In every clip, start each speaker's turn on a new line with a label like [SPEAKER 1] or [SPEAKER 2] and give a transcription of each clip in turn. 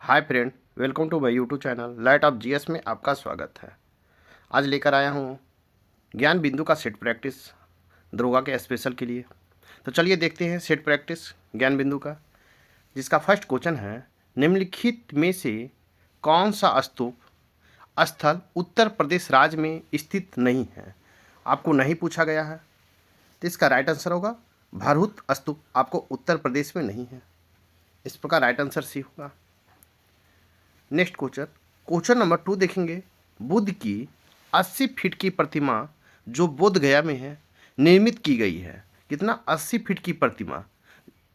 [SPEAKER 1] Hi friend, welcome to my YouTube channel light of GS में आपका स्वागत है। आज लेकर आया हूँ ज्ञान बिंदु का सेट प्रैक्टिस दरोगा के स्पेशल के लिए। तो चलिए देखते हैं सेट प्रैक्टिस ज्ञान बिंदु का, जिसका फर्स्ट क्वेश्चन है, निम्नलिखित में से कौन सा स्तूप स्थल उत्तर प्रदेश राज्य में स्थित नहीं है। आपको नहीं पूछा गया है, तो इसका राइट आंसर होगा भरहुत स्तूप आपको उत्तर प्रदेश में नहीं है। इस प्रकार राइट आंसर सी होगा। नेक्स्ट क्वेश्चन नंबर 2 देखेंगे। बुद्ध की 80 फीट की प्रतिमा जो बोध गया में है निर्मित की गई है। कितना? 80 फीट की प्रतिमा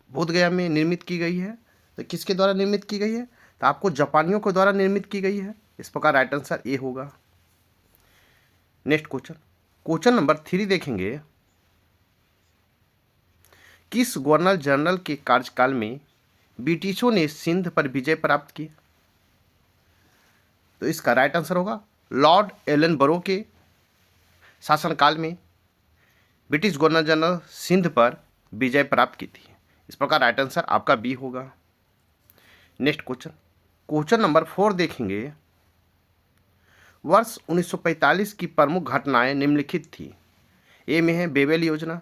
[SPEAKER 1] बोध गया में निर्मित की गई है। तो किसके द्वारा निर्मित की गई है? तो आपको जापानियों के द्वारा निर्मित की गई है। इस प्रकार राइट आंसर ए होगा। नेक्स्ट क्वेश्चन नंबर 3 देखेंगे। किस गवर्नर जनरल के कार्यकाल में ब्रिटिशों ने सिंध पर विजय प्राप्त की? तो इसका राइट आंसर होगा लॉर्ड एलन बरो के शासनकाल में ब्रिटिश गवर्नर जनरल सिंध पर विजय प्राप्त की थी। इस प्रकार राइट आंसर आपका बी होगा। नेक्स्ट क्वेश्चन नंबर 4 देखेंगे। वर्ष 1945 की प्रमुख घटनाएं निम्नलिखित थी। ए में है बेबेल योजना,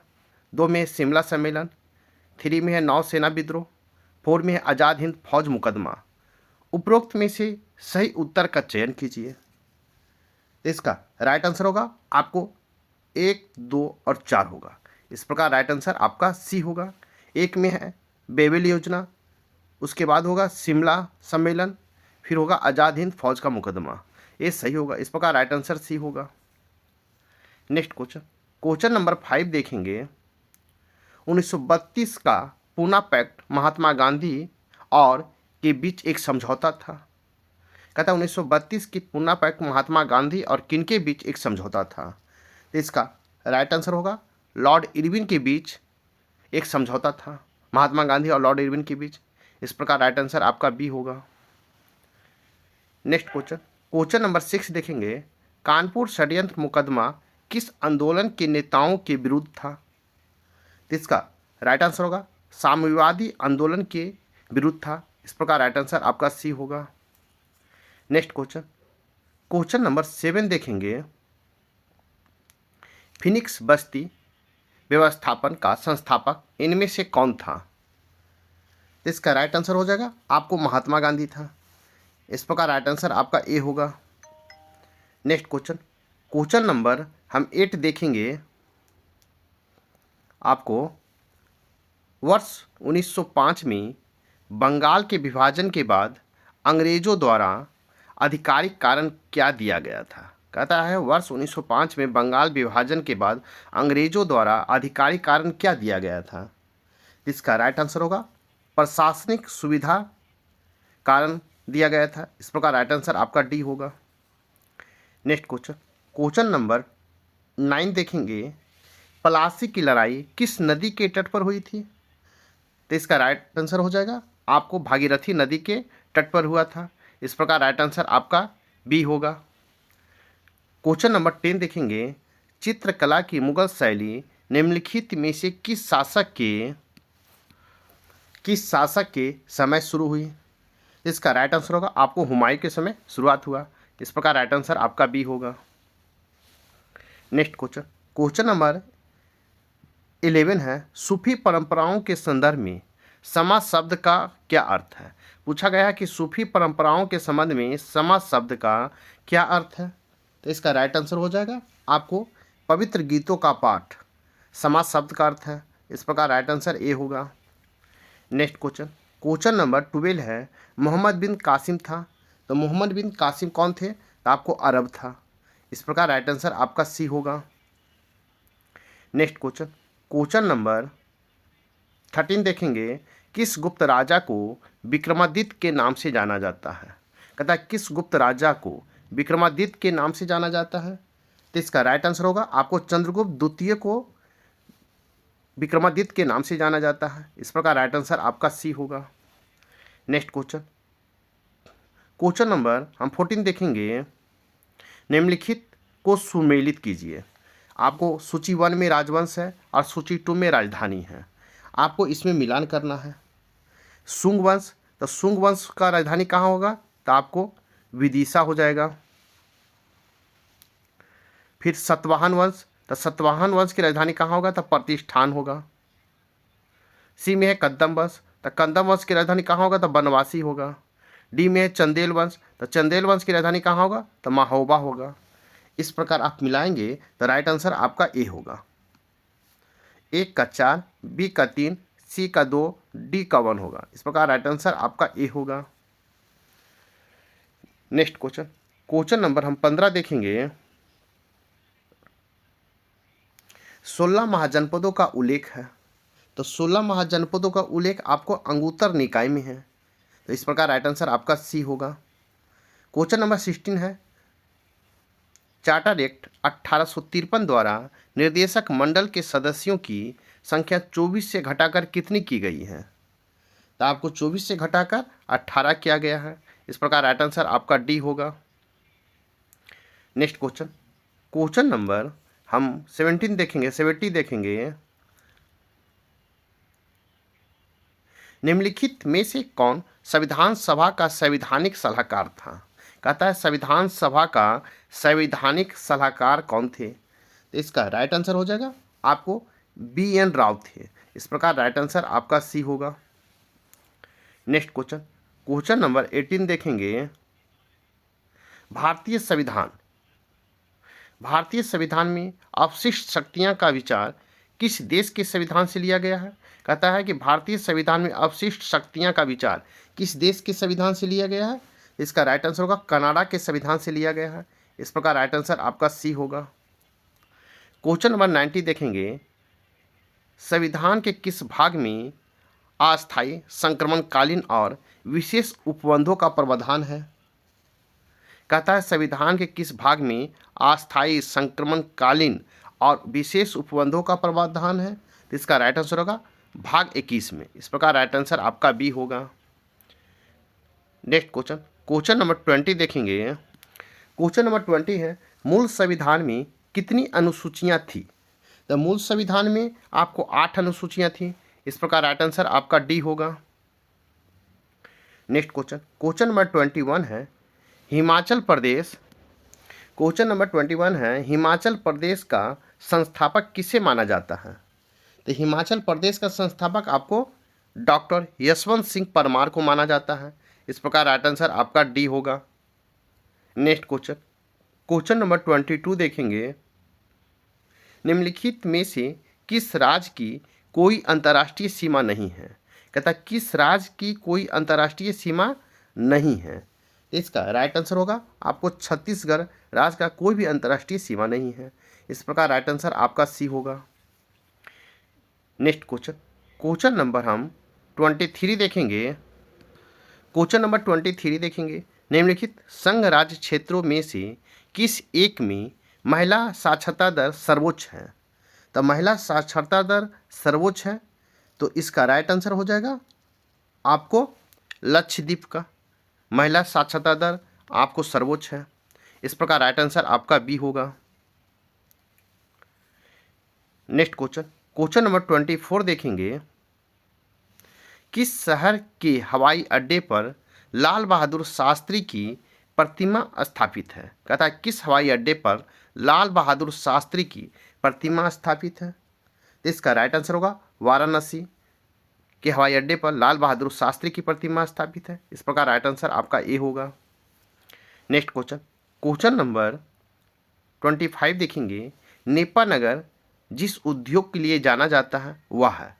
[SPEAKER 1] 2 में है शिमला सम्मेलन, 3 में है नौसेना विद्रोह, 4 में है आज़ाद हिंद फौज मुकदमा। उपरोक्त में से सही उत्तर का चयन कीजिए। इसका राइट आंसर होगा आपको 1, 2 और 4 होगा। इस प्रकार राइट आंसर आपका सी होगा। 1 में है बेबेल योजना, उसके बाद होगा शिमला सम्मेलन, फिर होगा आज़ाद हिंद फौज का मुकदमा। ये सही होगा। इस प्रकार राइट आंसर सी होगा। नेक्स्ट क्वेश्चन नंबर 5 देखेंगे। 1932 का पूना पैक्ट महात्मा गांधी और के बीच एक समझौता था। कहता है 1932 की पूना पैक्ट महात्मा गांधी और किनके बीच एक समझौता था? तो इसका राइट आंसर होगा लॉर्ड इरविन के बीच एक समझौता था, महात्मा गांधी और लॉर्ड इरविन के बीच। इस प्रकार राइट आंसर आपका बी होगा। नेक्स्ट क्वेश्चन नंबर 6 देखेंगे। कानपुर षड्यंत्र मुकदमा किस आंदोलन के नेताओं के विरुद्ध था? तो इसका राइट आंसर होगा साम्यवादी आंदोलन के विरुद्ध था। इस प्रकार राइट आंसर आपका सी होगा। नेक्स्ट क्वेश्चन नंबर 7 देखेंगे। फिनिक्स बस्ती व्यवस्थापन का संस्थापक इनमें से कौन था? इसका राइट आंसर हो जाएगा आपको महात्मा गांधी था। इस प्रकार राइट आंसर आपका ए होगा। नेक्स्ट क्वेश्चन नंबर हम 8 देखेंगे। आपको वर्ष 1905 में बंगाल के विभाजन के बाद अंग्रेजों द्वारा आधिकारिक कारण क्या दिया गया था? कहता है वर्ष 1905 में बंगाल विभाजन के बाद अंग्रेजों द्वारा आधिकारिक कारण क्या दिया गया था? इसका राइट आंसर होगा प्रशासनिक सुविधा कारण दिया गया था। इस प्रकार राइट आंसर आपका डी होगा। नेक्स्ट क्वेश्चन नंबर 9 देखेंगे। प्लासी की लड़ाई किस नदी के तट पर हुई थी? तो इसका राइट आंसर हो जाएगा आपको भागीरथी नदी के तट पर हुआ था। इस प्रकार राइट आंसर आपका बी होगा। क्वेश्चन नंबर 10 देखेंगे। चित्रकला की मुगल शैली निम्नलिखित में से किस शासक के समय शुरू हुई? इसका राइट आंसर होगा आपको हुमायूं के समय शुरुआत हुआ। इस प्रकार राइट आंसर आपका बी होगा। नेक्स्ट क्वेश्चन नंबर 11 है। सूफी परंपराओं के संदर्भ में समाज शब्द का क्या अर्थ है? पूछा गया है कि सूफी परंपराओं के संबंध में समाज शब्द का क्या अर्थ है? तो इसका राइट आंसर हो जाएगा आपको पवित्र गीतों का पाठ समाज शब्द का अर्थ है। इस प्रकार राइट आंसर ए होगा। नेक्स्ट क्वेश्चन नंबर 12 है। मोहम्मद बिन कासिम था। तो मोहम्मद बिन कासिम कौन थे? तो आपको अरब था। इस प्रकार राइट आंसर आपका सी होगा। नेक्स्ट क्वेश्चन नंबर 13 देखेंगे। किस गुप्त राजा को विक्रमादित्य के नाम से जाना जाता है? कहता है किस गुप्त राजा को विक्रमादित्य के नाम से जाना जाता है? तो इसका राइट आंसर होगा आपको चंद्रगुप्त द्वितीय को विक्रमादित्य के नाम से जाना जाता है। इस प्रकार राइट आंसर आपका सी होगा। नेक्स्ट क्वेश्चन नंबर हम 14 देखेंगे। निम्नलिखित को सुमेलित कीजिए। आपको सूची 1 में राजवंश है और सूची 2 में राजधानी है। आपको इसमें मिलान करना है। शुंग वंश तो शुंग वंश का राजधानी कहाँ होगा, तो आपको विदिशा हो जाएगा। फिर सतवाहन वंश, तो सतवाहन वंश की राजधानी कहाँ होगा, तो प्रतिष्ठान होगा। सी में है कद्दम वंश, तो कद्दम वंश की राजधानी कहाँ होगा, तो बनवासी होगा। डी में है चंदेल वंश, तो चंदेल वंश की राजधानी कहाँ होगा, तो महोबा होगा। इस प्रकार आप मिलाएंगे तो राइट आंसर आपका ए होगा। ए का 4, बी का 3, सी का 2, डी का 1 होगा। इस प्रकार राइट आंसर आपका ए होगा। नेक्स्ट क्वेश्चन, क्वेश्चन नंबर हम 15 देखेंगे। 16 महाजनपदों का उल्लेख है, तो 16 महाजनपदों का उल्लेख आपको अंगुत्तर निकाय में है, तो इस प्रकार राइट आंसर आपका सी होगा। क्वेश्चन नंबर 16 है, चार्टर एक्ट 1853 द्वारा निर्देशक मंडल के सदस्यों की संख्या 24 से घटाकर कितनी की गई है, तो आपको 24 से घटाकर 18 किया गया है। इस प्रकार राइट आंसर आपका डी होगा। नेक्स्ट क्वेश्चन, क्वेश्चन नंबर हम 17 देखेंगे, 70 देखेंगे। निम्नलिखित में से कौन संविधान सभा का संवैधानिक सलाहकार था, कहता है संविधान सभा का संवैधानिक सलाहकार कौन थे, तो इसका राइट आंसर हो जाएगा आपको बी एन राव थे। इस प्रकार राइट आंसर आपका सी होगा। नेक्स्ट क्वेश्चन, क्वेश्चन नंबर 18 देखेंगे। भारतीय संविधान में अवशिष्ट शक्तियां का विचार किस देश के संविधान से लिया गया है, कहता है कि भारतीय संविधान में अवशिष्ट शक्तियां का विचार किस देश के संविधान से लिया गया है, इसका राइट आंसर होगा कनाडा के संविधान से लिया गया है। इस प्रकार राइट आंसर आपका सी होगा। क्वेश्चन नंबर 90 देखेंगे। संविधान के किस भाग में अस्थायी, संक्रमणकालीन और विशेष उपबंधों का प्रावधान है, कहता है संविधान के किस भाग में अस्थायी, संक्रमणकालीन और विशेष उपबंधों का प्रावधान है, तो इसका राइट आंसर होगा भाग 21 में। इस प्रकार राइट आंसर आपका बी होगा। नेक्स्ट क्वेश्चन, क्वेश्चन नंबर 20 देखेंगे। क्वेश्चन नंबर 20 है, मूल संविधान में कितनी अनुसूचियां थी, तो मूल संविधान में आपको 8 अनुसूचियां थी। इस प्रकार राइट आंसर आपका डी होगा। नेक्स्ट क्वेश्चन, क्वेश्चन नंबर 21 है, हिमाचल प्रदेश। क्वेश्चन नंबर 21 है, हिमाचल प्रदेश का संस्थापक किसे माना जाता है, तो हिमाचल प्रदेश का संस्थापक आपको डॉक्टर यशवंत सिंह परमार को माना जाता है। इस प्रकार राइट आंसर आपका डी होगा। नेक्स्ट क्वेश्चन, क्वेश्चन नंबर 22 देखेंगे। निम्नलिखित में से किस राज्य की कोई अंतर्राष्ट्रीय सीमा नहीं है, कहता किस राज्य की कोई अंतर्राष्ट्रीय सीमा नहीं है, इसका राइट आंसर होगा आपको छत्तीसगढ़ राज्य का कोई भी अंतर्राष्ट्रीय सीमा नहीं है। इस प्रकार राइट आंसर आपका सी होगा। नेक्स्ट क्वेश्चन, क्वेश्चन नंबर हम 23 देखेंगे। क्वेश्चन नंबर 23 देखेंगे। निम्नलिखित संघ राज्य क्षेत्रों में से किस एक में महिला साक्षरता दर सर्वोच्च है, तो महिला साक्षरता दर सर्वोच्च है, तो इसका राइट आंसर हो जाएगा आपको लक्षद्वीप का महिला साक्षरता दर आपको सर्वोच्च है। इस प्रकार राइट आंसर आपका बी होगा। नेक्स्ट क्वेश्चन, क्वेश्चन नंबर 24 देखेंगे। किस शहर के हवाई अड्डे पर लाल बहादुर शास्त्री की प्रतिमा स्थापित है, कहता है किस हवाई अड्डे पर लाल बहादुर शास्त्री की प्रतिमा स्थापित है, तो इसका राइट आंसर होगा वाराणसी के हवाई अड्डे पर लाल बहादुर शास्त्री की प्रतिमा स्थापित है। इस प्रकार राइट आंसर आपका ए होगा। नेक्स्ट क्वेश्चन, क्वेश्चन नंबर 25 देखेंगे। नेपा नगर जिस उद्योग के लिए जाना जाता है वह है,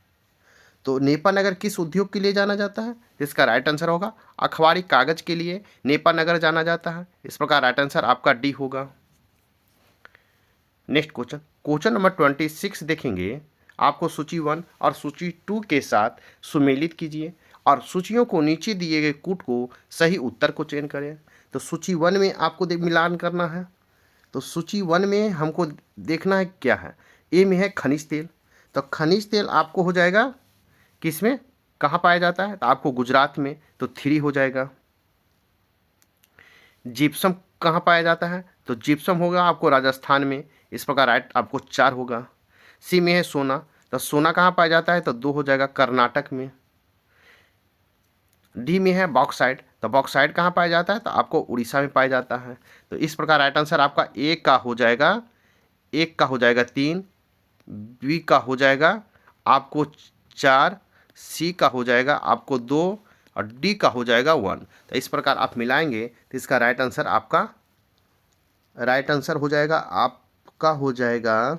[SPEAKER 1] तो नेपा नगर किस उद्योग के लिए जाना जाता है, इसका राइट आंसर होगा अखबारी कागज के लिए नेपा नगर जाना जाता है। इस प्रकार राइट आंसर आपका डी होगा। नेक्स्ट क्वेश्चन, क्वेश्चन नंबर 26 देखेंगे। आपको सूची 1 और सूची 2 के साथ सुमेलित कीजिए और सूचियों को नीचे दिए गए कूट को सही उत्तर को चयन करें। तो सूची 1 में आपको मिलान करना है, तो सूची 1 में हमको देखना है क्या है। ए में है खनिज तेल, तो खनिज तेल आपको हो जाएगा किस में, कहाँ पाया जाता है, तो आपको गुजरात में, तो 3 हो जाएगा। जिप्सम कहाँ पाया जाता है, तो जिप्सम होगा आपको राजस्थान में। इस प्रकार राइट आपको 4 होगा। सी में है सोना, तो सोना कहाँ पाया जाता है, तो 2 हो जाएगा कर्नाटक में। डी में है बॉक्साइट, तो बॉक्साइट कहाँ पाया जाता है, तो आपको उड़ीसा में पाया जाता है। तो इस प्रकार राइट आंसर आपका ए का हो जाएगा, एक का हो जाएगा 3, बी का हो जाएगा आपको 4, सी का हो जाएगा आपको 2 और डी का हो जाएगा 1। तो इस प्रकार आप मिलाएंगे तो इसका राइट आंसर हो जाएगा आपका हो जाएगा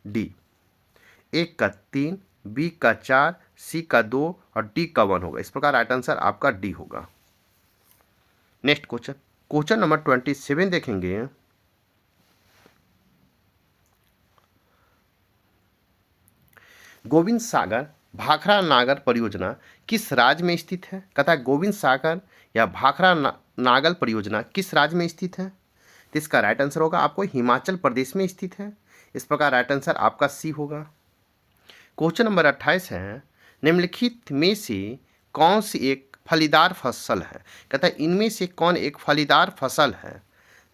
[SPEAKER 1] डी, एक का 3, बी का 4, सी का 2 और डी का 1 होगा। इस प्रकार राइट आंसर आपका डी होगा। नेक्स्ट क्वेश्चन, क्वेश्चन नंबर 27 देखेंगे। गोविंद सागर भाखड़ा नागर परियोजना किस राज्य में स्थित है? कहता है गोविंद सागर या भाखड़ा नागल परियोजना किस राज्य में स्थित है? तो इसका राइट आंसर होगा आपको हिमाचल प्रदेश में स्थित है। इस प्रकार राइट आंसर आपका सी होगा। क्वेश्चन नंबर 28 है, निम्नलिखित में से कौन सी एक फलीदार फसल है? कहता है इनमें से कौन एक फलीदार फसल है?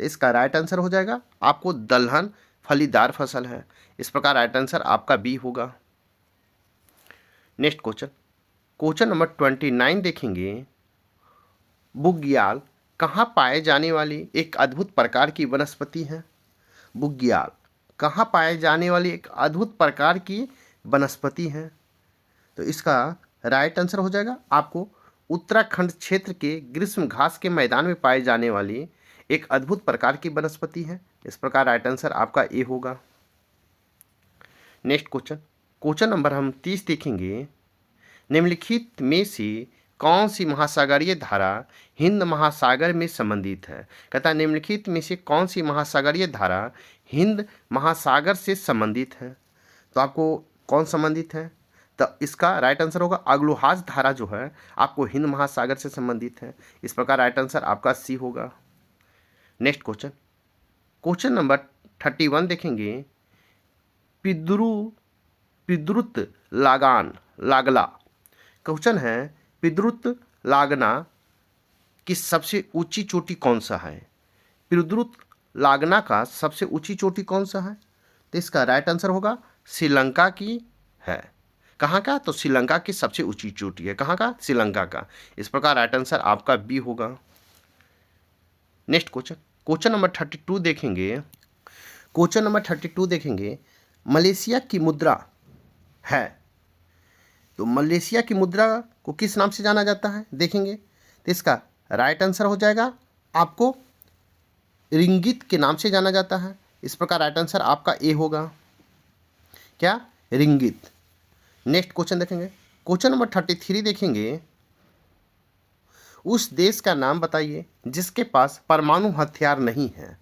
[SPEAKER 1] इसका राइट आंसर हो जाएगा आपको दलहन फलीदार फसल है। इस प्रकार राइट आंसर आपका बी होगा। नेक्स्ट क्वेश्चन, क्वेश्चन नंबर 29 देखेंगे। बुग्याल कहाँ पाए जाने वाली एक अद्भुत प्रकार की वनस्पति है? बुग्याल कहाँ पाए जाने वाली एक अद्भुत प्रकार की वनस्पति है? तो इसका राइट आंसर हो जाएगा आपको उत्तराखंड क्षेत्र के ग्रीष्म घास के मैदान में पाई जाने वाली एक अद्भुत प्रकार की वनस्पति है। इस प्रकार राइट आंसर आपका ए होगा। नेक्स्ट क्वेश्चन, क्वेश्चन नंबर हम 30 देखेंगे। निम्नलिखित में से कौन सी महासागरीय धारा हिंद महासागर में संबंधित है? कहता है निम्नलिखित में से कौन सी महासागरीय धारा हिंद महासागर से संबंधित है? तो आपको कौन संबंधित है? तो इसका राइट आंसर होगा अग्लुहाज धारा जो है आपको हिंद महासागर से संबंधित है। इस प्रकार राइट आंसर आपका सी होगा। नेक्स्ट क्वेश्चन, क्वेश्चन नंबर 31 देखेंगे। पिद्रुत लागला क्वेश्चन है, पिद्रुत लागना की सबसे ऊंची चोटी कौन सा है? पिद्रुत लागना का सबसे ऊंची चोटी कौन सा है? तो इसका राइट आंसर होगा श्रीलंका की है। कहाँ का? तो श्रीलंका की सबसे ऊंची चोटी है। कहाँ का? श्रीलंका का। इस प्रकार राइट आंसर आपका बी होगा। नेक्स्ट क्वेश्चन, क्वेश्चन नंबर 32 देखेंगे। क्वेश्चन नंबर 32 देखेंगे। मलेशिया की मुद्रा है, तो मलेशिया की मुद्रा को किस नाम से जाना जाता है देखेंगे। तो इसका राइट आंसर हो जाएगा आपको रिंगित के नाम से जाना जाता है। इस प्रकार राइट आंसर आपका ए होगा। क्या? रिंगित। नेक्स्ट क्वेश्चन देखेंगे। क्वेश्चन नंबर 33 देखेंगे। उस देश का नाम बताइए जिसके पास परमाणु हथियार नहीं है।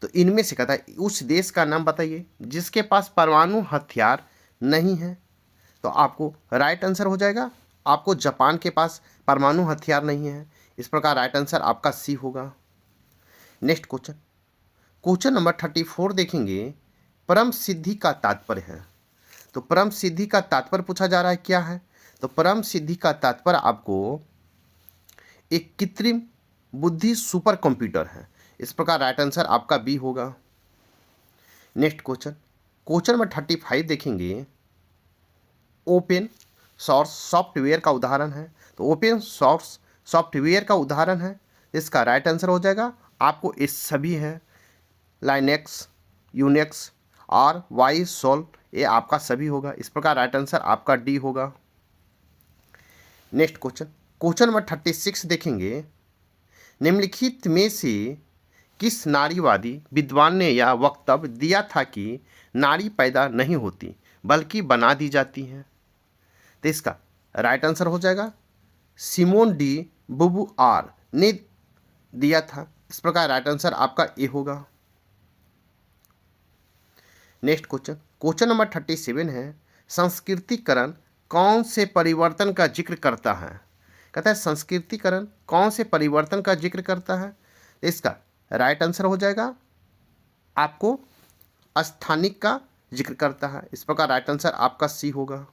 [SPEAKER 1] तो इनमें से कहता है उस देश का नाम बताइए जिसके पास परमाणु हथियार नहीं है। तो आपको राइट आंसर हो जाएगा आपको जापान के पास परमाणु हथियार नहीं है। इस प्रकार राइट आंसर आपका सी होगा। नेक्स्ट क्वेश्चन, क्वेश्चन नंबर 34 देखेंगे। परम सिद्धि का तात्पर्य है। तो परम सिद्धि का तात्पर्य पूछा जा रहा है क्या है? तो परम सिद्धि का तात्पर्य आपको एक कृत्रिम बुद्धि सुपर कंप्यूटर है। इस प्रकार राइट आंसर आपका बी होगा। नेक्स्ट क्वेश्चन, क्वेश्चन नंबर 35 देखेंगे। ओपन सोर्स सॉफ्टवेयर का उदाहरण है। तो ओपन सोर्स सॉफ्टवेयर का उदाहरण है। इसका राइट आंसर हो जाएगा आपको इस सभी है, लाइनेक्स, यूनिक्स और वाई सोल, ये आपका सभी होगा। इस प्रकार राइट आंसर आपका डी होगा। नेक्स्ट क्वेश्चन, क्वेश्चन नंबर 36 देखेंगे। निम्नलिखित में से किस नारीवादी विद्वान ने यह वक्तव्य दिया था कि नारी पैदा नहीं होती बल्कि बना दी जाती हैं? तो इसका राइट आंसर हो जाएगा सिमोन डी बुबुआर ने दिया था। इस प्रकार राइट आंसर आपका ए होगा। नेक्स्ट क्वेश्चन, क्वेश्चन नंबर 37 है। संस्कृतिकरण कौन से परिवर्तन का जिक्र करता है? कहता है संस्कृतिकरण कौन से परिवर्तन का जिक्र करता है? इसका राइट आंसर हो जाएगा आपको स्थानिक का जिक्र करता है। इस प्रकार राइट आंसर आपका सी होगा।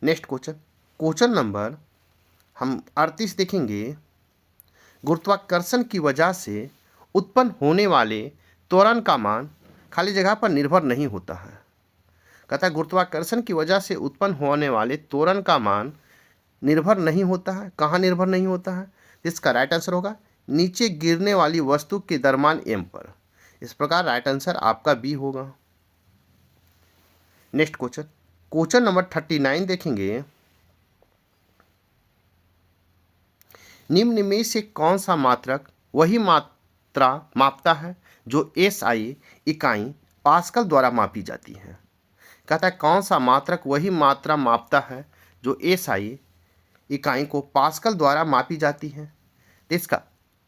[SPEAKER 1] नेक्स्ट क्वेश्चन, क्वेश्चन नंबर हम 38 देखेंगे। गुरुत्वाकर्षण की वजह से उत्पन्न होने वाले त्वरण का मान खाली जगह पर निर्भर नहीं होता है। कहता है गुरुत्वाकर्षण की वजह से उत्पन्न होने वाले त्वरण का मान निर्भर नहीं होता है। कहाँ निर्भर नहीं होता है? इसका राइट आंसर होगा नीचे गिरने वाली वस्तु के द्रव्यमान m पर। इस प्रकार राइट आंसर आपका बी होगा। नेक्स्ट क्वेश्चन, क्वेश्चन नंबर 39 देखेंगे। निम्न में से कौन सा मात्रक वही मात्रा मापता है जो एसआई इकाई पास्कल द्वारा मापी जाती है? कहता है कौन सा मात्रक वही मात्रा मापता है जो एसआई इकाई को पास्कल द्वारा मापी जाती है? इसका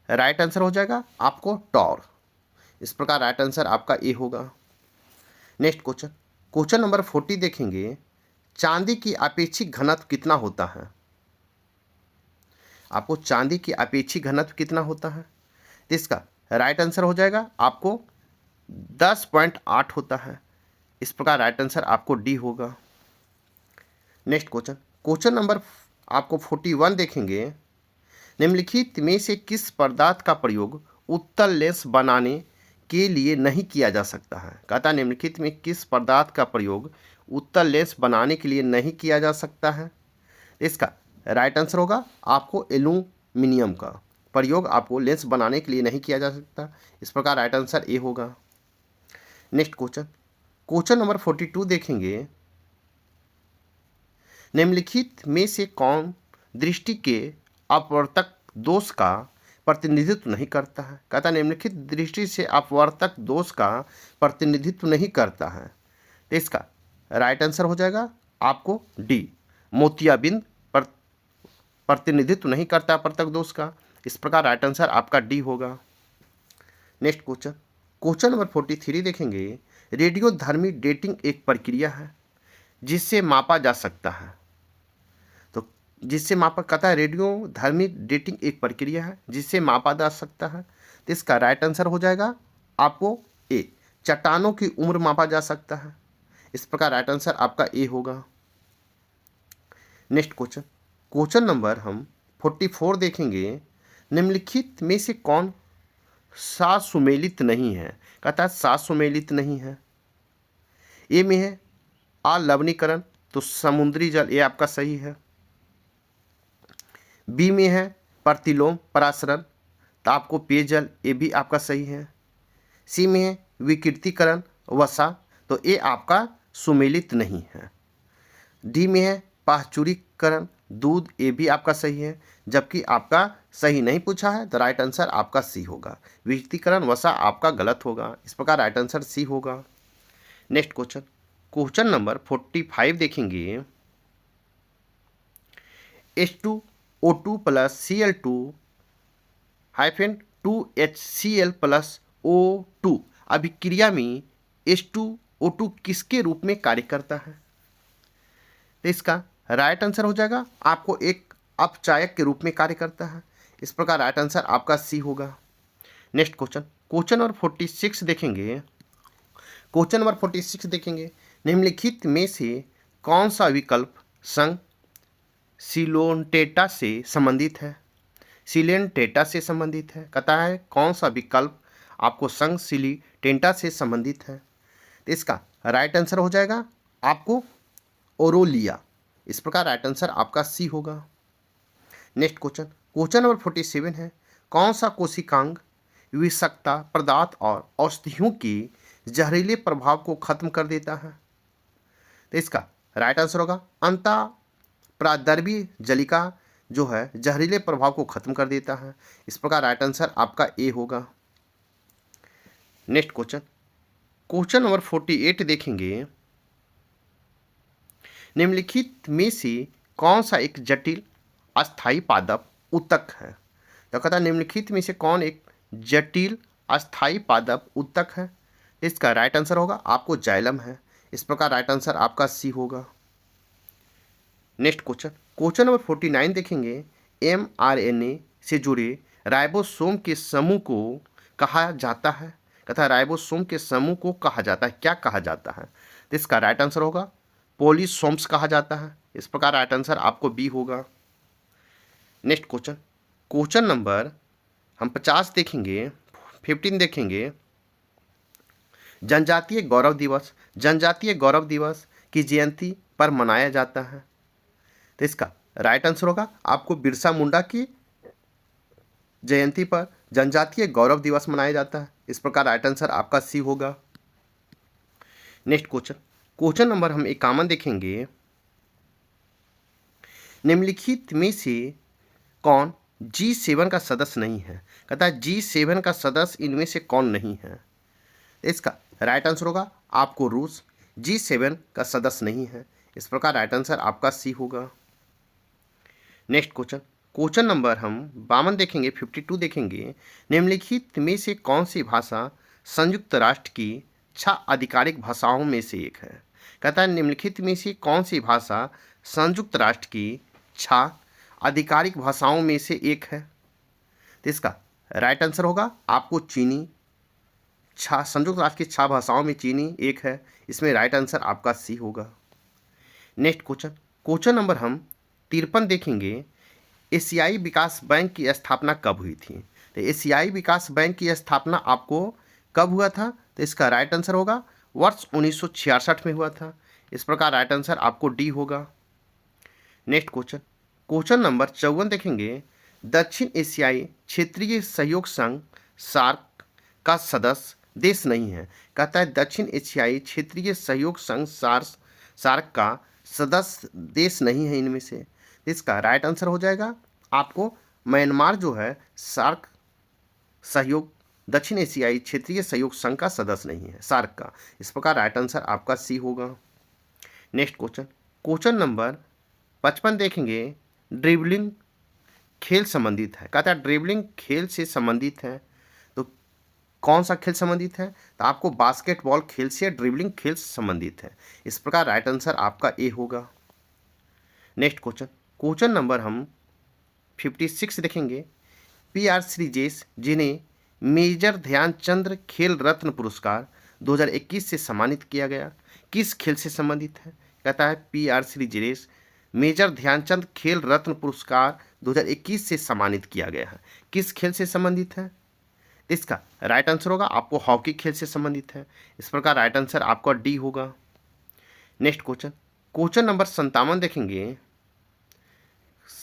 [SPEAKER 1] राइट आंसर हो जाएगा आपको टॉर। इस प्रकार राइट आंसर आपका ए होगा। नेक्स्ट क्वेश्चन, क्वेश्चन नंबर 40 देखेंगे। चांदी की अपेक्षित घनत्व कितना होता है? आपको चांदी की अपेक्षित घनत्व कितना होता है? इसका राइट आंसर हो जाएगा आपको 10.8 होता है। इस प्रकार राइट आंसर आपको डी होगा। नेक्स्ट क्वेश्चन, क्वेश्चन नंबर आपको 41 देखेंगे। निम्नलिखित में से किस पदार्थ का प्रयोग उत्तल लेंस बनाने के लिए नहीं किया जा सकता है? कहता है निम्नलिखित में किस पदार्थ का प्रयोग उत्तल लेंस बनाने के लिए नहीं किया जा सकता है? इसका राइट आंसर होगा आपको एल्यूमिनियम का प्रयोग आपको लेंस बनाने के लिए नहीं किया जा सकता। इस प्रकार राइट आंसर ए होगा। नेक्स्ट क्वेश्चन, क्वेश्चन नंबर 42 देखेंगे। निम्नलिखित में से कौन दृष्टि के अपवर्तक दोष का प्रतिनिधित्व नहीं करता है? कहता है निम्नलिखित दृष्टि से अपवर्तक दोष का प्रतिनिधित्व नहीं करता है। तो इसका राइट आंसर हो जाएगा आपको डी, मोतियाबिंद प्रतिनिधित्व नहीं करता अपवर्तक दोष का। इस प्रकार राइट आंसर आपका डी होगा। नेक्स्ट क्वेश्चन, क्वेश्चन नंबर 43 देखेंगे। रेडियोधर्मी डेटिंग एक प्रक्रिया है जिससे मापा जा सकता है। तो जिससे मापा कहता है रेडियोधर्मी डेटिंग एक प्रक्रिया है जिससे मापा जा सकता है। तो इसका राइट आंसर हो जाएगा आपको ए, चट्टानों की उम्र मापा जा सकता है। इस प्रकार राइट आंसर आपका ए होगा। नेक्स्ट क्वेश्चन, क्वेश्चन नंबर हम 44 देखेंगे। निम्नलिखित में से कौन सा सुमेलित नहीं है? कहता है सा सुमेलित नहीं है। ए में है अलवणीकरण, तो समुद्री जल, ये आपका सही है। बी में है प्रतिलोम परासरण, तो आपको पेयजल, ये भी आपका सही है। सी में है विकृतीकरण वसा, तो ये आपका सुमेलित नहीं है। डी में है पाचुरीकरण दूध, ये भी आपका सही है। जबकि आपका सही नहीं पूछा है तो राइट आंसर आपका सी होगा। विकृतीकरण वसा आपका गलत होगा। इस प्रकार राइट आंसर सी होगा। नेक्स्ट क्वेश्चन, क्वेश्चन नंबर 45 देखेंगे। H2O2 plus Cl2 hyphen 2HCl plus O2 अभिक्रिया में H2O2 किसके रूप में कार्य करता है? तो इसका राइट आंसर हो जाएगा आपको एक अपचायक के रूप में कार्य करता है। इस प्रकार राइट आंसर आपका सी होगा। नेक्स्ट क्वेश्चन, क्वेश्चन नंबर 46 देखेंगे। क्वेश्चन नंबर 46 देखेंगे। निम्नलिखित में से कौन सा विकल्प संघ सिलोनटेटा से संबंधित है? सिलेंटेटा से संबंधित है। कहता है कौन सा विकल्प आपको संघ सिलिटेंटा से संबंधित है? तो इसका राइट आंसर हो जाएगा आपको ओरोलिया। इस प्रकार राइट आंसर आपका सी होगा। नेक्स्ट क्वेश्चन, क्वेश्चन नंबर 47 है। कौन सा कोशिकांग विषाक्तता पदार्थ और औषधियों के जहरीले प्रभाव को खत्म कर देता है? तो इसका राइट आंसर होगा अंतःप्रादर्भी जलिका, जो है जहरीले प्रभाव को खत्म कर देता है। इस प्रकार राइट आंसर आपका ए होगा। नेक्स्ट क्वेश्चन, क्वेश्चन नंबर 48 देखेंगे। निम्नलिखित में से कौन सा एक जटिल अस्थाई पादप उत्तक है? तो कहता है निम्नलिखित में से कौन एक जटिल अस्थाई पादप उत्तक है? इसका राइट आंसर होगा आपको जाइलम है। इस प्रकार राइट आंसर आपका सी होगा। नेक्स्ट क्वेश्चन, क्वेश्चन नंबर 49 देखेंगे। mRNA से जुड़े राइबोसोम के समूह को कहा जाता है? कहता है राइबोसोम के समूह को कहा जाता है, क्या कहा जाता है? तो इसका राइट आंसर होगा पॉलीसोम्स कहा जाता है। इस प्रकार राइट आंसर आपको बी होगा। नेक्स्ट क्वेश्चन, क्वेश्चन नंबर हम 50 देखेंगे। 15 देखेंगे। जनजातीय गौरव दिवस जनजातीय गौरव दिवस की जयंती पर मनाया जाता है। तो इसका राइट आंसर होगा आपको बिरसा मुंडा की जयंती पर जनजातीय गौरव दिवस मनाया जाता है। इस प्रकार राइट आंसर आपका सी होगा। नेक्स्ट क्वेश्चन नंबर हम 51 देखेंगे। निम्नलिखित में से कौन G7 का सदस्य नहीं है? कहता है G7 का सदस्य इनमें से कौन नहीं है? इसका राइट आंसर होगा आपको रूस G7 का सदस्य नहीं है। इस प्रकार राइट आंसर आपका सी होगा। नेक्स्ट क्वेश्चन नंबर हम 52 देखेंगे, 52 देखेंगे। निम्नलिखित में से कौन सी भाषा संयुक्त राष्ट्र की 6 आधिकारिक भाषाओं में से एक है? कहता है निम्नलिखित में से कौन सी भाषा संयुक्त राष्ट्र की 6 आधिकारिक भाषाओं में से एक है? तो इसका राइट आंसर होगा आपको चीनी। संयुक्त राष्ट्र की 6 भाषाओं में चीनी एक है। इसमें राइट आंसर आपका सी होगा। नेक्स्ट क्वेश्चन नंबर हम 53 देखेंगे। एशियाई विकास बैंक की स्थापना कब हुई थी? तो एशियाई विकास बैंक की स्थापना आपको कब हुआ था? तो इसका राइट आंसर होगा वर्ष 1966 में हुआ था। इस प्रकार राइट आंसर आपको डी होगा। नेक्स्ट क्वेश्चन नंबर 54 देखेंगे। दक्षिण एशियाई क्षेत्रीय सहयोग संघ सार्क का सदस्य देश नहीं है। कहता है दक्षिण एशियाई क्षेत्रीय सहयोग संघ सार्क का सदस्य देश नहीं है इनमें से। इसका राइट आंसर हो जाएगा आपको म्यांमार जो है सार्क सहयोग दक्षिण एशियाई क्षेत्रीय सहयोग संघ का सदस्य नहीं है, सार्क का। इस प्रकार राइट आंसर आपका सी होगा। नेक्स्ट क्वेश्चन नंबर 55 देखेंगे। ड्रिबलिंग खेल संबंधित है। कहता है ड्रिबलिंग खेल से संबंधित है, तो कौन सा खेल संबंधित है? तो आपको बास्केटबॉल खेल से ड्रिबलिंग खेल से संबंधित है। इस प्रकार राइट आंसर आपका ए होगा। नेक्स्ट क्वेश्चन नंबर हम 56 देखेंगे। PR श्रीजेश जिन्हें मेजर ध्यानचंद खेल रत्न पुरस्कार 2021 से सम्मानित किया गया, किस खेल से संबंधित है? कहता है PR श्रीजेश मेजर ध्यानचंद खेल रत्न पुरस्कार 2021 से सम्मानित किया गया है, किस खेल से संबंधित है? इसका राइट आंसर होगा आपको हॉकी खेल से संबंधित है। इस प्रकार राइट आंसर आपका डी होगा। नेक्स्ट क्वेश्चन नंबर 57 देखेंगे।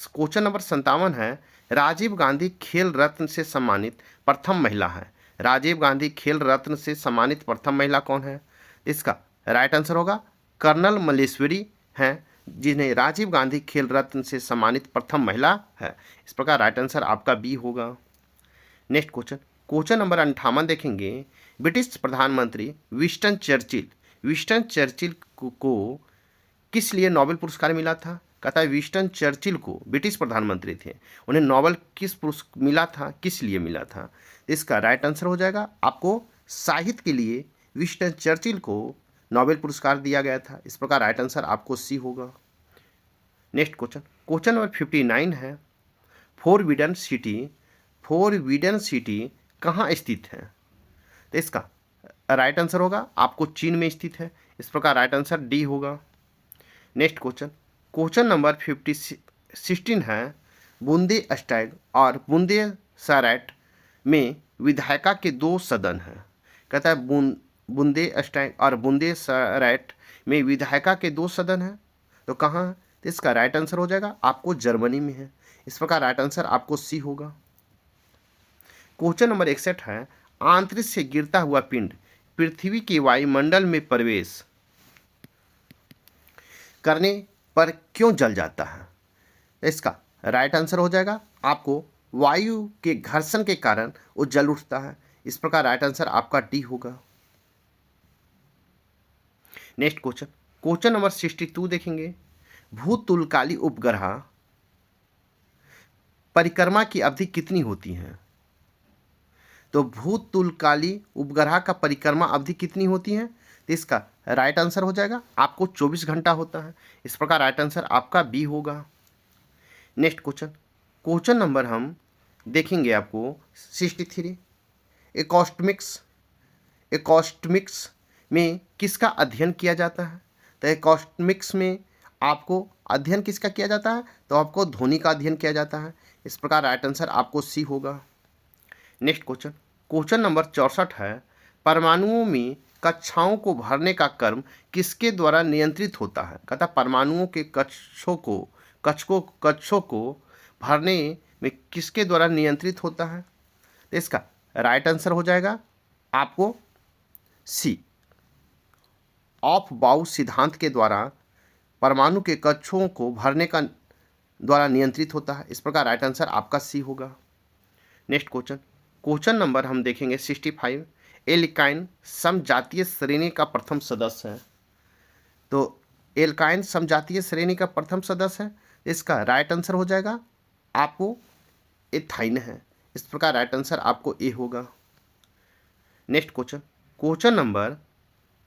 [SPEAKER 1] क्वेश्चन नंबर 57 है राजीव गांधी खेल रत्न से सम्मानित प्रथम महिला है। राजीव गांधी खेल रत्न से सम्मानित प्रथम महिला कौन है? इसका राइट आंसर होगा कर्नल मल्लेश्वरी हैं, जिन्हें राजीव गांधी खेल रत्न से सम्मानित प्रथम महिला है। इस प्रकार राइट आंसर आपका बी होगा। नेक्स्ट क्वेश्चन नंबर 58 देखेंगे। ब्रिटिश प्रधानमंत्री विंस्टन चर्चिल को किस लिए नोबेल पुरस्कार मिला था? कहता है विंस्टन चर्चिल को, ब्रिटिश प्रधानमंत्री थे, उन्हें नोबेल किस पुरस्कार मिला था, किस लिए मिला था? इसका राइट आंसर हो जाएगा आपको साहित्य के लिए विंस्टन चर्चिल को नोबेल पुरस्कार दिया गया था। इस प्रकार राइट आंसर आपको सी होगा। नेक्स्ट क्वेश्चन नंबर 59 है। फोरबिडन सिटी कहाँ स्थित है? तो इसका राइट आंसर होगा आपको चीन में स्थित है। इस प्रकार राइट आंसर डी होगा। नेक्स्ट क्वेश्चन नंबर 16 है। बूंदे स्टैग और बूंदे सैरेट में विधायिका के 2 सदन हैं। कहता है बूंदे स्टैग और बूंदे सैरेट में विधायिका के 2 सदन हैं, तो कहाँ है? तो इसका राइट आंसर हो जाएगा आपको जर्मनी में है। इस प्रकार राइट आंसर आपको सी होगा। क्वेश्चन नंबर 61 है। अंतरिक्ष से गिरता हुआ पिंड पृथ्वी के वायुमंडल में प्रवेश करने पर क्यों जल जाता है? इसका राइट आंसर हो जाएगा आपको वायु के घर्षण के कारण वो जल उठता है। इस प्रकार राइट आंसर आपका डी होगा। नेक्स्ट क्वेश्चन नंबर 62 देखेंगे। भूतुलकाली उपग्रह परिक्रमा की अवधि कितनी होती है? तो भूतुलकाली उपग्रह का परिक्रमा अवधि कितनी होती है? तो इसका राइट आंसर हो जाएगा आपको 24 घंटा होता है। इस प्रकार राइट आंसर आपका बी होगा। नेक्स्ट क्वेश्चन नंबर हम देखेंगे आपको 63। एकॉस्टमिक्स में किसका अध्ययन किया जाता है? तो एकॉस्टमिक्स में आपको अध्ययन किसका किया जाता है? तो आपको ध्वनि का अध्ययन किया जाता है। इस प्रकार राइट आंसर आपको सी होगा। नेक्स्ट क्वेश्चन नंबर 64 है। परमाणुओं में कक्षाओं को भरने का कर्म किसके द्वारा नियंत्रित होता है? कहता परमाणुओं के कक्षों को कक्षों को भरने में किसके द्वारा नियंत्रित होता है? तो इसका राइट आंसर हो जाएगा आपको सी, ऑफ बाउ सिद्धांत के द्वारा परमाणु के कक्षों को भरने का द्वारा नियंत्रित होता है। इस प्रकार राइट आंसर आपका सी होगा। नेक्स्ट क्वेश्चन नंबर हम देखेंगे 65। एल्काइन समजातीय श्रेणी का प्रथम सदस्य है। तो एल्काइन समजातीय श्रेणी का प्रथम सदस्य है, इसका राइट आंसर हो जाएगा आपको एथाइन है। इस प्रकार राइट आंसर आपको ए होगा। नेक्स्ट क्वेश्चन नंबर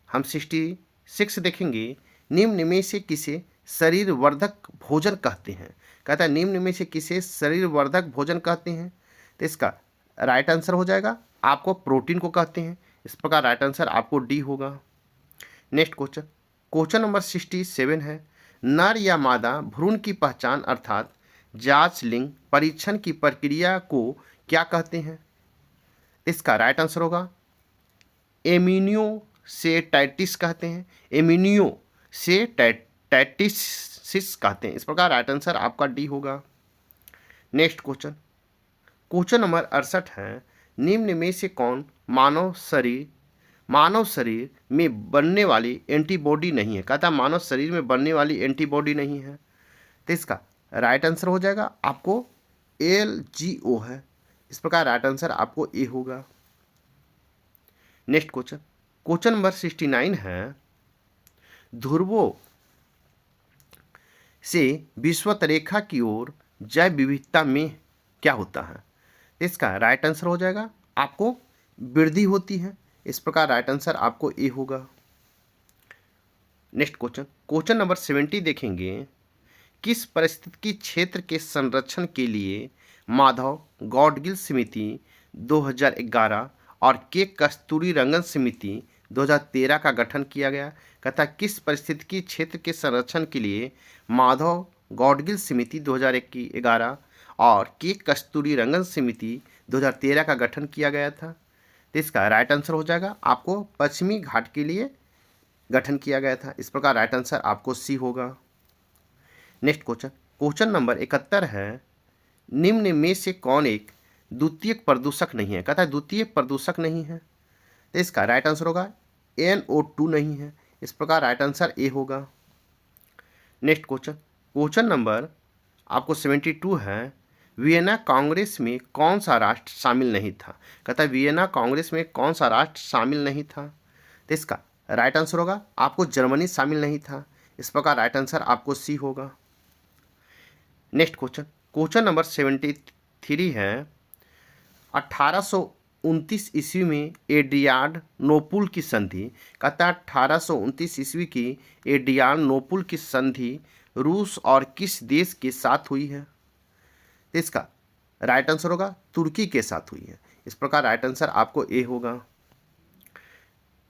[SPEAKER 1] हम 66 देखेंगे। निम्न में से किसे शरीर वर्धक भोजन कहते हैं? कहता है निम्न में से किसे शरीर वर्धक भोजन कहते हैं? तो इसका राइट आंसर हो जाएगा आपको प्रोटीन को कहते हैं। इस प्रकार राइट आंसर आपको डी होगा। नेक्स्ट क्वेश्चन नंबर 67 है। नर या मादा भ्रूण की पहचान अर्थात जांच लिंग परीक्षण की प्रक्रिया को क्या कहते हैं? इसका राइट आंसर होगा इम्यूनोसेटाइटिस कहते हैं। इम्यूनोसेटाइटिस कहते हैं। इस प्रकार राइट आंसर आपका डी होगा। नेक्स्ट क्वेश्चन नंबर 68 है। निम्न में से कौन मानव शरीर में बनने वाली एंटीबॉडी नहीं है? कहता है मानव शरीर में बनने वाली एंटीबॉडी नहीं है। तो इसका राइट आंसर हो जाएगा आपको LGO है। इस प्रकार राइट आंसर आपको ए होगा। नेक्स्ट क्वेश्चन नंबर 69 है। ध्रुवों से विषुवत रेखा की ओर जैव विविधता में क्या होता है? इसका राइट आंसर हो जाएगा आपको वृद्धि होती है। इस प्रकार राइट आंसर आपको ए होगा। नेक्स्ट क्वेश्चन नंबर 70 देखेंगे। किस पारिस्थितिकी क्षेत्र के संरक्षण के लिए माधव गॉडगिल समिति 2011 और के कस्तूरीरंगन समिति 2013 का गठन किया गया? कहता किस पारिस्थितिकी क्षेत्र के संरक्षण के लिए माधव गॉडगिल समिति 2011 और के कस्तूरीरंगन समिति 2013 का गठन किया गया था? तो इसका राइट आंसर हो जाएगा आपको पश्चिमी घाट के लिए गठन किया गया था। इस प्रकार राइट आंसर आपको सी होगा। नेक्स्ट क्वेश्चन नंबर 71 है। निम्न में से कौन एक द्वितीयक प्रदूषक नहीं है? कहता है द्वितीयक प्रदूषक नहीं है। तो इसका राइट आंसर होगा NO2 नहीं है। इस प्रकार राइट आंसर ए होगा। नेक्स्ट क्वेश्चन नंबर आपको 72 है। वियना कांग्रेस में कौन सा राष्ट्र शामिल नहीं था? कहता है वियना कांग्रेस में कौन सा राष्ट्र शामिल नहीं था? तो इसका राइट आंसर होगा आपको जर्मनी शामिल नहीं था। इस प्रकार राइट आंसर आपको सी होगा। नेक्स्ट क्वेश्चन नंबर 73 है। 1829 ईस्वी में एड्रियाड नोपुल की संधि, कहता है 1829 ईस्वी की एड्रियाड नोपुल की संधि रूस और किस देश के साथ हुई है? तो इसका राइट आंसर होगा तुर्की के साथ हुई है। इस प्रकार राइट आंसर आपको ए होगा।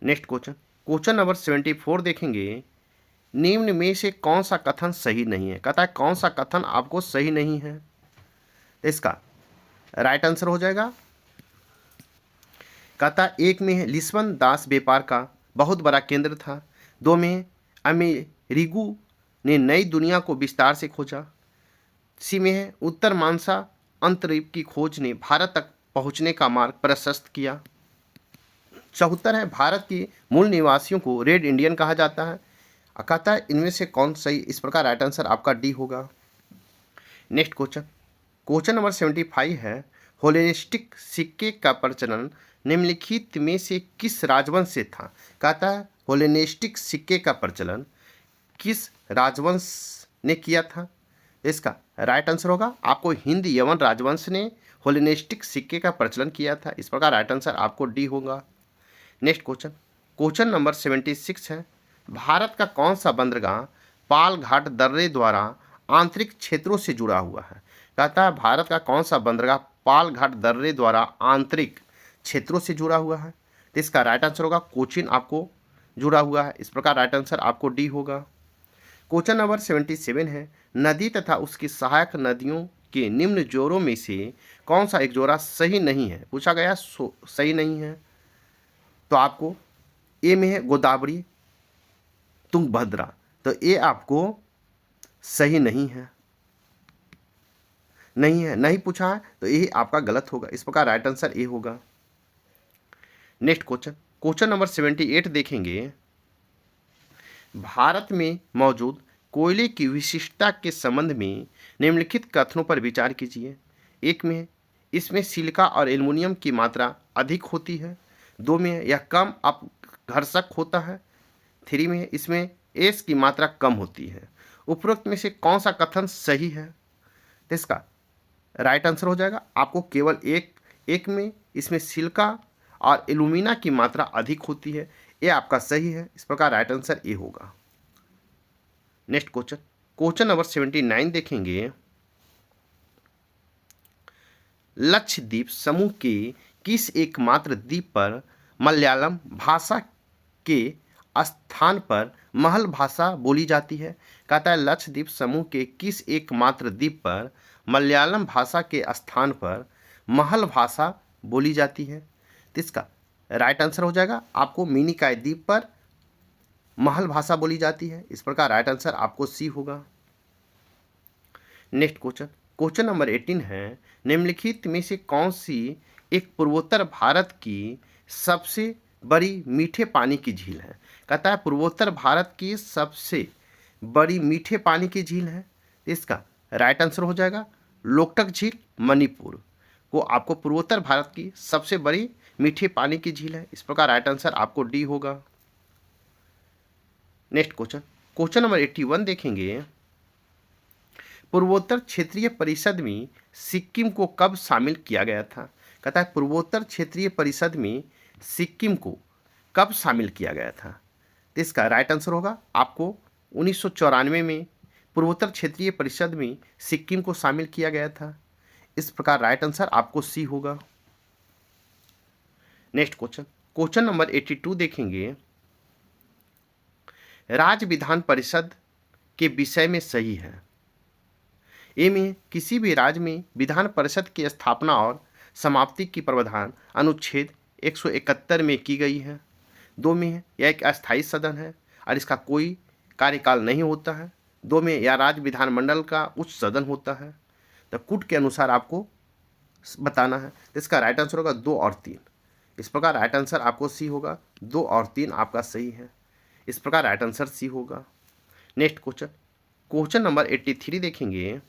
[SPEAKER 1] नेक्स्ट क्वेश्चन नंबर 74 देखेंगे। निम्न में से कौन सा कथन सही नहीं है? कहता है कौन सा कथन आपको सही नहीं है? तो इसका राइट आंसर हो जाएगा, कहता है एक में है लिस्बन दास व्यापार का बहुत बड़ा केंद्र था। 2 में अमेरिगो ने नई दुनिया को विस्तार से खोजा। सी में है उत्तर मानसा अंतरिक्ष की खोज ने भारत तक पहुंचने का मार्ग प्रशस्त किया। 74 है भारत के मूल निवासियों को रेड इंडियन कहा जाता है। कहता है इनमें से कौन सही? इस प्रकार राइट आंसर आपका डी होगा। नेक्स्ट क्वेश्चन नंबर 75 है। होलेनिस्टिक सिक्के का प्रचलन निम्नलिखित में से किस राजवंश से था? कहता है होलेनिस्टिक सिक्के का प्रचलन किस राजवंश ने किया था? इसका राइट आंसर होगा आपको हिंद यवन राजवंश ने होलेनिस्टिक सिक्के का प्रचलन किया था। इस प्रकार राइट आंसर आपको डी होगा। नेक्स्ट क्वेश्चन नंबर 76 है। भारत का कौन सा बंदरगाह पाल घाट दर्रे द्वारा आंतरिक क्षेत्रों से जुड़ा हुआ है? कहता है भारत का कौन सा बंदरगाह पाल घाट दर्रे द्वारा आंतरिक क्षेत्रों से जुड़ा हुआ है? तो इसका राइट आंसर होगा कोचीन आपको जुड़ा हुआ है। इस प्रकार राइट आंसर आपको डी होगा। क्वेश्चन नंबर 77 है। नदी तथा उसकी सहायक नदियों के निम्न जोड़ों में से कौन सा एक जोड़ा सही नहीं है? पूछा गया सही नहीं है। तो आपको ए में है गोदावरी तुंगभद्रा, तो ए आपको सही नहीं है। नहीं है, नहीं पूछा है, तो यही आपका गलत होगा। इस प्रकार राइट आंसर ए होगा। नेक्स्ट क्वेश्चन, क्वेश्चन नंबर 78 देखेंगे। भारत में मौजूद कोयले की विशिष्टता के संबंध में निम्नलिखित कथनों पर विचार कीजिए। एक में है, इसमें सिलिका और एल्युमिनियम की मात्रा अधिक होती है। दो में है, यह कम अपघर्षक होता है। थ्री में है, इसमें एस की मात्रा कम होती है। उपरोक्त में से कौन सा कथन सही है? तो इसका राइट आंसर हो जाएगा आपको केवल एक में इसमें सिलिका और एल्यूमिना की मात्रा अधिक होती है, ये आपका सही है। इस प्रकार राइट आंसर ए होगा। नेक्स्ट क्वेश्चन, क्वेश्चन नंबर 79 देखेंगे। लक्षद्वीप समूह के किस एकमात्र द्वीप पर मलयालम भाषा के स्थान पर महल भाषा बोली जाती है? कहता है लक्षद्वीप समूह के किस एकमात्र द्वीप पर मलयालम भाषा के स्थान पर महल भाषा बोली जाती है? तो इसका राइट आंसर हो जाएगा आपको मिनिकॉय द्वीप पर महल भाषा बोली जाती है। इस प्रकार राइट आंसर आपको सी होगा। नेक्स्ट क्वेश्चन, क्वेश्चन नंबर 18 है, निम्नलिखित में से कौन सी एक पूर्वोत्तर भारत की सबसे बड़ी मीठे पानी की झील है? कहता है पूर्वोत्तर भारत की सबसे बड़ी मीठे पानी की झील है। इसका राइट आंसर हो जाएगा लोकटक झील, मणिपुर को आपको पूर्वोत्तर भारत की सबसे बड़ी मीठे पानी की झील है। इस प्रकार राइट आंसर आपको डी होगा। नेक्स्ट क्वेश्चन, क्वेश्चन नंबर 81 देखेंगे। पूर्वोत्तर क्षेत्रीय परिषद में सिक्किम को कब शामिल किया गया था? कहता है पूर्वोत्तर क्षेत्रीय परिषद में सिक्किम को कब शामिल किया गया था? तो इसका राइट आंसर होगा आपको 1994 में पूर्वोत्तर क्षेत्रीय परिषद में सिक्किम को शामिल किया गया था। इस प्रकार राइट आंसर आपको सी होगा। नेक्स्ट क्वेश्चन, क्वेश्चन नंबर 82 देखेंगे। राज्य विधान परिषद के विषय में सही है। ए में किसी भी राज्य में विधान परिषद की स्थापना और समाप्ति की प्रावधान अनुच्छेद 171 में की गई है। दो में है यह एक अस्थायी सदन है और इसका कोई कार्यकाल नहीं होता है। दो में यह राज्य विधानमंडल का उच्च सदन होता है। तो कूट के अनुसार आपको बताना है। तो इसका राइट आंसर होगा 2 और 3। इस प्रकार राइट आंसर आपको सी होगा। 2 और 3 आपका सही है। इस प्रकार राइट आंसर सी होगा। नेक्स्ट क्वेश्चन, क्वेश्चन नंबर 83 देखेंगे।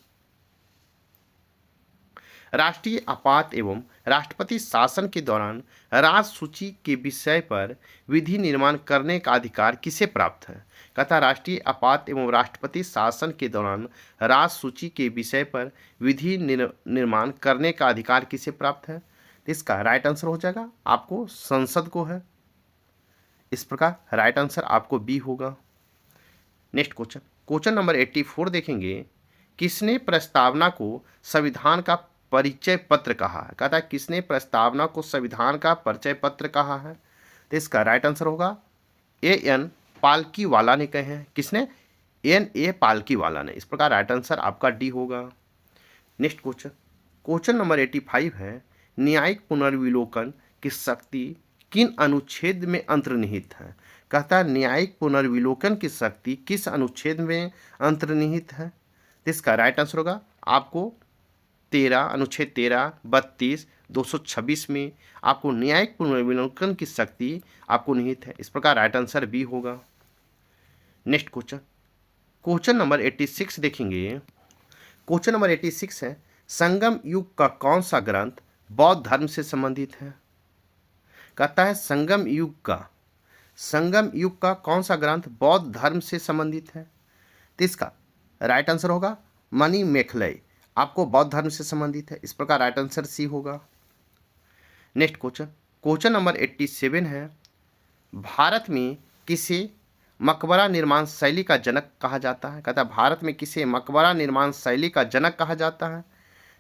[SPEAKER 1] राष्ट्रीय आपात एवं राष्ट्रपति शासन के दौरान राज सूची के विषय पर विधि निर्माण करने का अधिकार किसे प्राप्त है? कहता राष्ट्रीय आपात एवं राष्ट्रपति शासन के दौरान राज सूची के विषय पर विधि निर्माण करने का अधिकार किसे प्राप्त है? इसका राइट आंसर हो जाएगा आपको संसद को है। इस प्रकार राइट आंसर आपको बी होगा। नेक्स्ट क्वेश्चन, क्वेश्चन नंबर 84 देखेंगे। किसने प्रस्तावना को संविधान का परिचय पत्र कहा है? कहता है किसने प्रस्तावना को संविधान का परिचय पत्र कहा है? तो इसका राइट आंसर होगा एन पालकीवाला ने कहे हैं। किसने? ए पालकीवाला ने। इस प्रकार राइट आंसर आपका डी होगा। नेक्स्ट क्वेश्चन, क्वेश्चन नंबर 85 है। न्यायिक पुनर्विलोकन की शक्ति किन अनुच्छेद में अंतर्निहित है? कहता है न्यायिक पुनर्विलोकन की शक्ति किस अनुच्छेद में अंतर्निहित है? इसका राइट आंसर होगा आपको 13 अनुच्छेद 13, 32, 226 में आपको न्यायिक पुनर्विलोकन की शक्ति आपको निहित है। इस प्रकार राइट आंसर बी होगा। नेक्स्ट क्वेश्चन, क्वेश्चन नंबर 86 देखेंगे। क्वेश्चन नंबर 86 है, संगम युग का कौन सा ग्रंथ बौद्ध धर्म से संबंधित है? कहता है संगम युग का कौन सा ग्रंथ बौद्ध धर्म से संबंधित है? तो इसका राइट आंसर होगा मणिमेखलय, आपको बौद्ध धर्म से संबंधित है। इस प्रकार राइट आंसर सी होगा। नेक्स्ट क्वेश्चन, क्वेश्चन नंबर 87 है। भारत में किसे मकबरा निर्माण शैली का जनक कहा जाता है? कहता है भारत में किसे मकबरा निर्माण शैली का जनक कहा जाता है?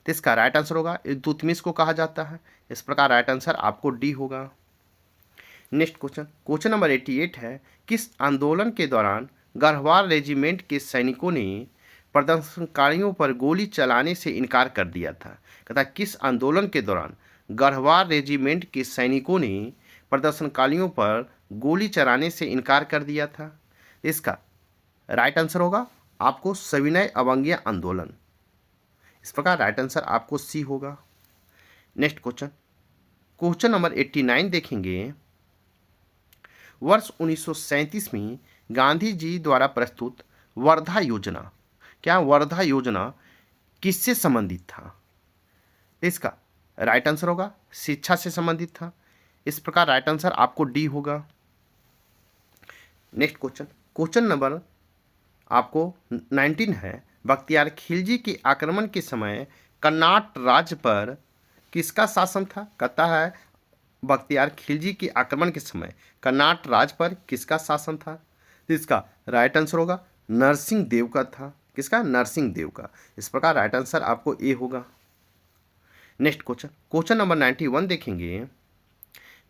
[SPEAKER 1] तो इसका राइट आंसर होगा इल्तुतमिश को कहा जाता है। इस प्रकार राइट आंसर आपको डी होगा। नेक्स्ट क्वेश्चन, क्वेश्चन नंबर 88 है। किस आंदोलन के दौरान गढ़वाल रेजिमेंट के सैनिकों ने प्रदर्शनकारियों पर गोली चलाने से इनकार कर दिया था? कहता है किस आंदोलन के दौरान गढ़वाल रेजिमेंट के सैनिकों ने प्रदर्शनकारियों पर गोली चलाने से इनकार कर दिया था? इसका राइट आंसर होगा आपको सविनय अवज्ञा आंदोलन। इस प्रकार राइट आंसर आपको सी होगा। नेक्स्ट क्वेश्चन, क्वेश्चन नंबर 89 देखेंगे। वर्ष 1937 में गांधी जी द्वारा प्रस्तुत वर्धा योजना, क्या वर्धा योजना किससे संबंधित था? इसका राइट आंसर होगा शिक्षा से संबंधित था। इस प्रकार राइट आंसर आपको डी होगा। नेक्स्ट क्वेश्चन, क्वेश्चन नंबर आपको 19 है। बख्तियार खिलजी के आक्रमण के समय कर्नाट राज्य पर किसका शासन था? कहता है बख्तियार खिलजी के आक्रमण के समय कर्नाट राज्य पर किसका शासन था? तो इसका राइट आंसर होगा नरसिंह देव का था। किसका? नरसिंह देव का। इस प्रकार राइट आंसर आपको ए होगा। नेक्स्ट क्वेश्चन, क्वेश्चन नंबर 91 देखेंगे।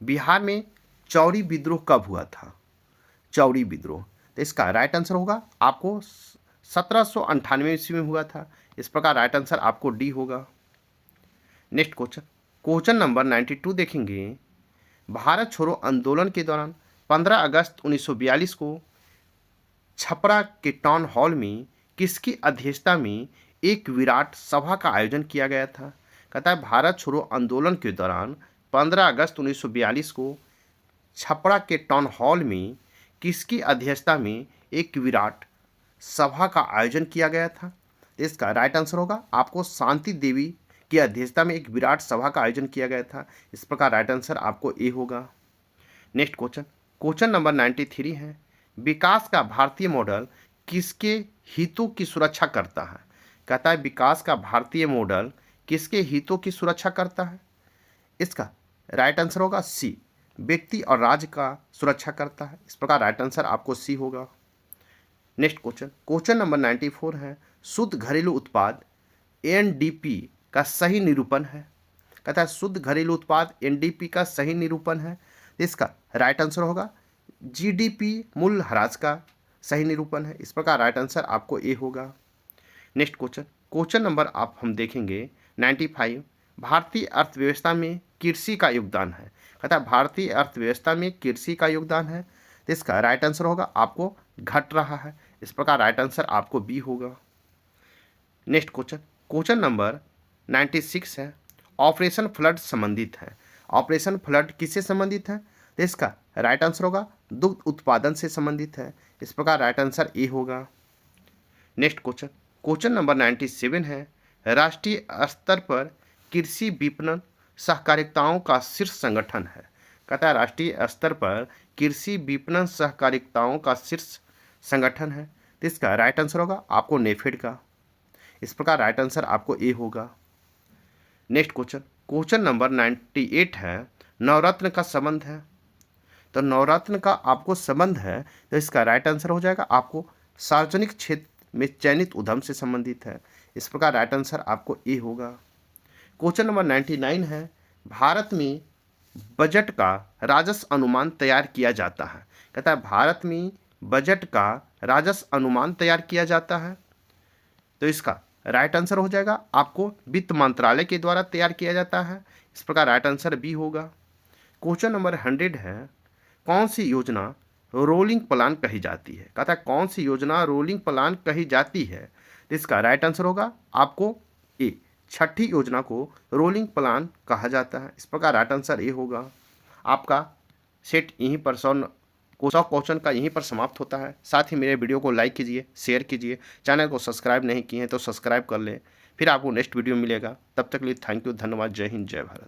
[SPEAKER 1] बिहार में चौरी विद्रोह कब हुआ था? चौरी विद्रोह, तो इसका राइट आंसर होगा आपको 1798 ईस्वी में हुआ था। इस प्रकार राइट आंसर आपको डी होगा। नेक्स्ट क्वेश्चन, क्वेश्चन नंबर 92 देखेंगे। भारत छोड़ो आंदोलन के दौरान 15 अगस्त 1942 को छपरा के टाउन हॉल में किसकी अध्यक्षता में एक विराट सभा का आयोजन किया गया था? कहता है भारत छोड़ो आंदोलन के दौरान 15 अगस्त 1942 को छपरा के टाउन हॉल में किसकी अध्यक्षता में एक विराट सभा का आयोजन किया गया था? इसका राइट आंसर होगा आपको शांति देवी की अध्यक्षता में एक विराट सभा का आयोजन किया गया था। इस प्रकार राइट आंसर आपको ए होगा। नेक्स्ट क्वेश्चन, क्वेश्चन नंबर 93 है। विकास का भारतीय मॉडल किसके हितों की सुरक्षा करता है? कहता है विकास का भारतीय मॉडल किसके हितों की सुरक्षा करता है? इसका राइट आंसर होगा सी, व्यक्ति और राज्य का सुरक्षा करता है। इस प्रकार राइट आंसर आपको सी होगा। नेक्स्ट क्वेश्चन, क्वेश्चन नंबर 94 है। शुद्ध घरेलू उत्पाद एनडीपी का सही निरूपण है? कहता है शुद्ध घरेलू उत्पाद एनडीपी का सही निरूपण है। इसका राइट आंसर होगा जीडीपी मूल्य ह्रास का सही निरूपण है। इस प्रकार राइट आंसर आपको ए होगा। नेक्स्ट क्वेश्चन, क्वेश्चन नंबर आप हम देखेंगे 95। भारतीय अर्थव्यवस्था में कृषि का योगदान है? कहता है भारतीय अर्थव्यवस्था में कृषि का योगदान है। तो इसका राइट आंसर होगा आपको घट रहा है। इस प्रकार राइट आंसर आपको बी होगा। नेक्स्ट क्वेश्चन, क्वेश्चन नंबर 96 है। ऑपरेशन फ्लड संबंधित है? ऑपरेशन फ्लड किससे संबंधित है? तो इसका राइट आंसर होगा दुग्ध उत्पादन से संबंधित है। इस प्रकार राइट आंसर ए होगा। नेक्स्ट क्वेश्चन, क्वेश्चन नंबर 97 है। राष्ट्रीय स्तर पर कृषि विपणन सहकारिताओं का शीर्ष संगठन है? कहता है राष्ट्रीय स्तर पर कृषि विपणन सहकारिताओं का शीर्ष संगठन है। तो इसका राइट आंसर होगा आपको नेफेड का। इस प्रकार राइट आंसर आपको ए होगा। नेक्स्ट क्वेश्चन, क्वेश्चन नंबर 98 है। नवरत्न का संबंध है? तो नवरत्न का आपको संबंध है, तो इसका राइट आंसर हो जाएगा आपको सार्वजनिक क्षेत्र में चयनित उद्यम से संबंधित है। इस प्रकार राइट आंसर आपको ए होगा। क्वेश्चन नंबर 99 है। भारत में बजट का राजस्व अनुमान तैयार किया जाता है? कहता है भारत में बजट का राजस्व अनुमान तैयार किया जाता है। तो इसका राइट आंसर हो जाएगा आपको वित्त मंत्रालय के द्वारा तैयार किया जाता है। इस प्रकार राइट आंसर बी होगा। क्वेश्चन नंबर 100 है। कौन सी योजना रोलिंग प्लान कही जाती है? कहता है कौन सी योजना रोलिंग प्लान कही जाती है? तो इसका राइट आंसर होगा आपको ए, छठी योजना को रोलिंग प्लान कहा जाता है। इस प्रकार राइट आंसर ए होगा। आपका सेट यहीं पर 100 क्वेश्चन का यहीं पर समाप्त होता है। साथ ही मेरे वीडियो को लाइक कीजिए, शेयर कीजिए। चैनल को सब्सक्राइब नहीं किए हैं तो सब्सक्राइब कर लें। फिर आपको नेक्स्ट वीडियो मिलेगा। तब तक के लिए थैंक यू, धन्यवाद। जय हिंद, जय भारत।